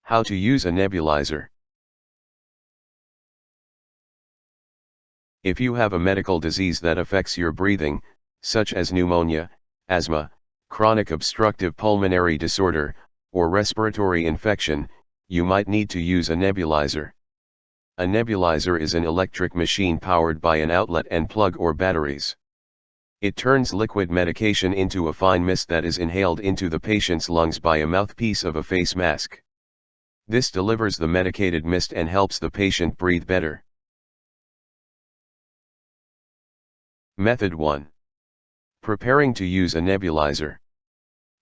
How to use a nebulizer. If you have a medical disease that affects your breathing, such as pneumonia, asthma, chronic obstructive pulmonary disorder, or respiratory infection, you might need to use a nebulizer. A nebulizer is an electric machine powered by an outlet and plug or batteries. It turns liquid medication into a fine mist that is inhaled into the patient's lungs by a mouthpiece of a face mask. This delivers the medicated mist and helps the patient breathe better. Method 1. Preparing to use a nebulizer.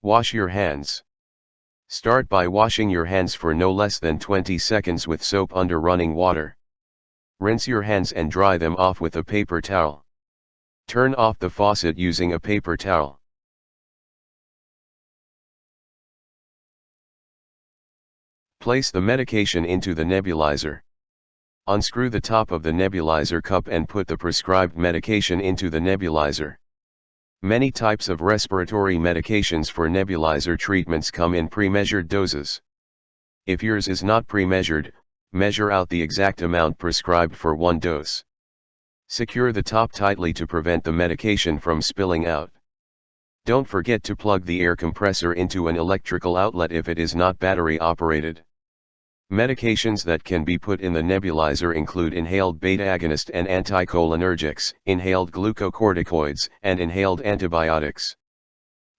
Wash your hands. Start by washing your hands for no less than 20 seconds with soap under running water. Rinse your hands and dry them off with a paper towel. Turn off the faucet using a paper towel. Place the medication into the nebulizer. Unscrew the top of the nebulizer cup and put the prescribed medication into the nebulizer. Many types of respiratory medications for nebulizer treatments come in pre-measured doses. If yours is not pre-measured, measure out the exact amount prescribed for one dose. Secure the top tightly to prevent the medication from spilling out. Don't forget to plug the air compressor into an electrical outlet if it is not battery operated. Medications that can be put in the nebulizer include inhaled beta-agonist and anticholinergics, inhaled glucocorticoids, and inhaled antibiotics.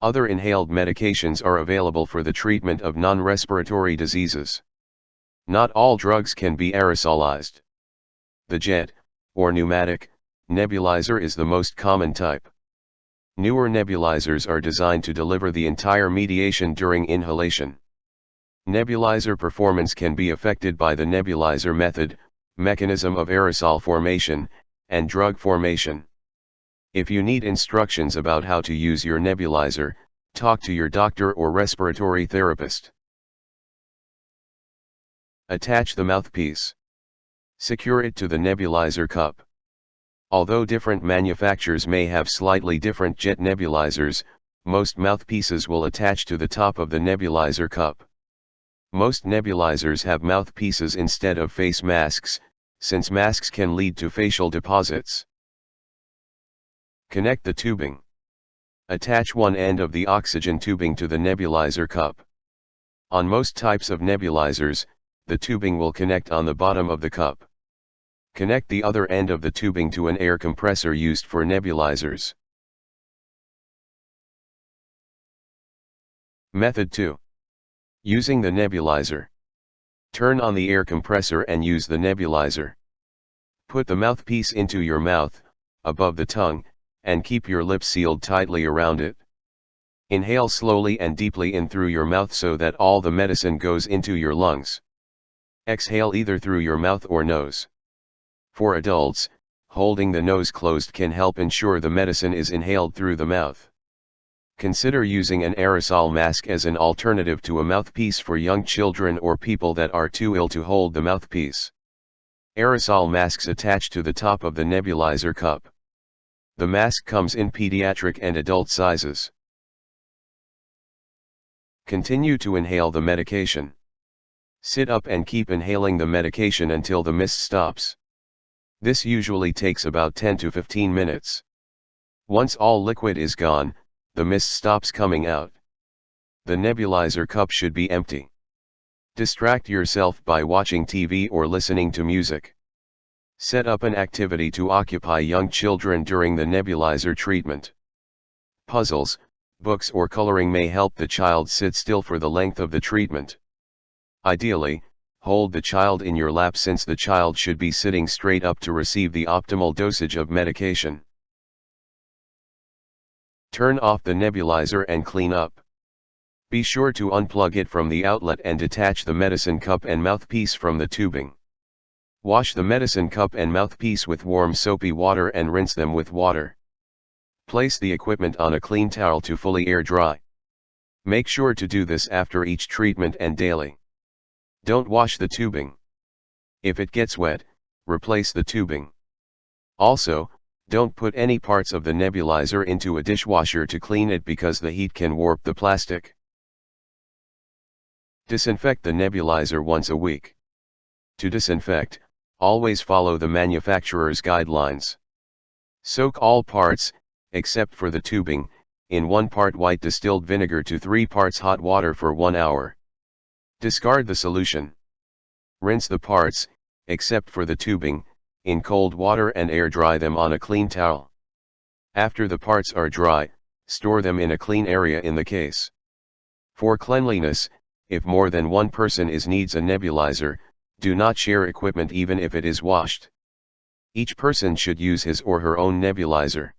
Other inhaled medications are available for the treatment of non-respiratory diseases. Not all drugs can be aerosolized. The jet, or pneumatic, nebulizer is the most common type. Newer nebulizers are designed to deliver the entire mediation during inhalation. Nebulizer performance can be affected by the nebulizer method, mechanism of aerosol formation, and drug formation. If you need instructions about how to use your nebulizer, talk to your doctor or respiratory therapist. Attach the mouthpiece. Secure it to the nebulizer cup. Although different manufacturers may have slightly different jet nebulizers, most mouthpieces will attach to the top of the nebulizer cup. Most nebulizers have mouthpieces instead of face masks, since masks can lead to facial deposits. Connect the tubing. Attach one end of the oxygen tubing to the nebulizer cup. On most types of nebulizers, the tubing will connect on the bottom of the cup. Connect the other end of the tubing to an air compressor used for nebulizers. Method 2. Using the nebulizer. Turn on the air compressor and use the nebulizer. Put the mouthpiece into your mouth, above the tongue, and keep your lips sealed tightly around it. Inhale slowly and deeply in through your mouth so that all the medicine goes into your lungs. Exhale either through your mouth or nose. For adults, holding the nose closed can help ensure the medicine is inhaled through the mouth. Consider using an aerosol mask as an alternative to a mouthpiece for young children or people that are too ill to hold the mouthpiece. Aerosol masks attach to the top of the nebulizer cup. The mask comes in pediatric and adult sizes. Continue to inhale the medication. Sit up and keep inhaling the medication until the mist stops. This usually takes about 10 to 15 minutes. Once all liquid is gone, the mist stops coming out. The nebulizer cup should be empty. Distract yourself by watching TV or listening to music. Set up an activity to occupy young children during the nebulizer treatment. Puzzles, books or coloring may help the child sit still for the length of the treatment. Ideally, hold the child in your lap since the child should be sitting straight up to receive the optimal dosage of medication. Turn off the nebulizer and clean up. Be sure to unplug it from the outlet and detach the medicine cup and mouthpiece from the tubing. Wash the medicine cup and mouthpiece with warm soapy water and rinse them with water. Place the equipment on a clean towel to fully air dry. Make sure to do this after each treatment and daily. Don't wash the tubing. If it gets wet, replace the tubing. Also, don't put any parts of the nebulizer into a dishwasher to clean it because the heat can warp the plastic. Disinfect the nebulizer once a week. To disinfect, always follow the manufacturer's guidelines. Soak all parts, except for the tubing, in 1 part white distilled vinegar to 3 parts hot water for 1 hour. Discard the solution. Rinse the parts, except for the tubing, in cold water and air dry them on a clean towel. After the parts are dry, store them in a clean area in the case. For cleanliness, if more than one person needs a nebulizer, do not share equipment even if it is washed. Each person should use his or her own nebulizer.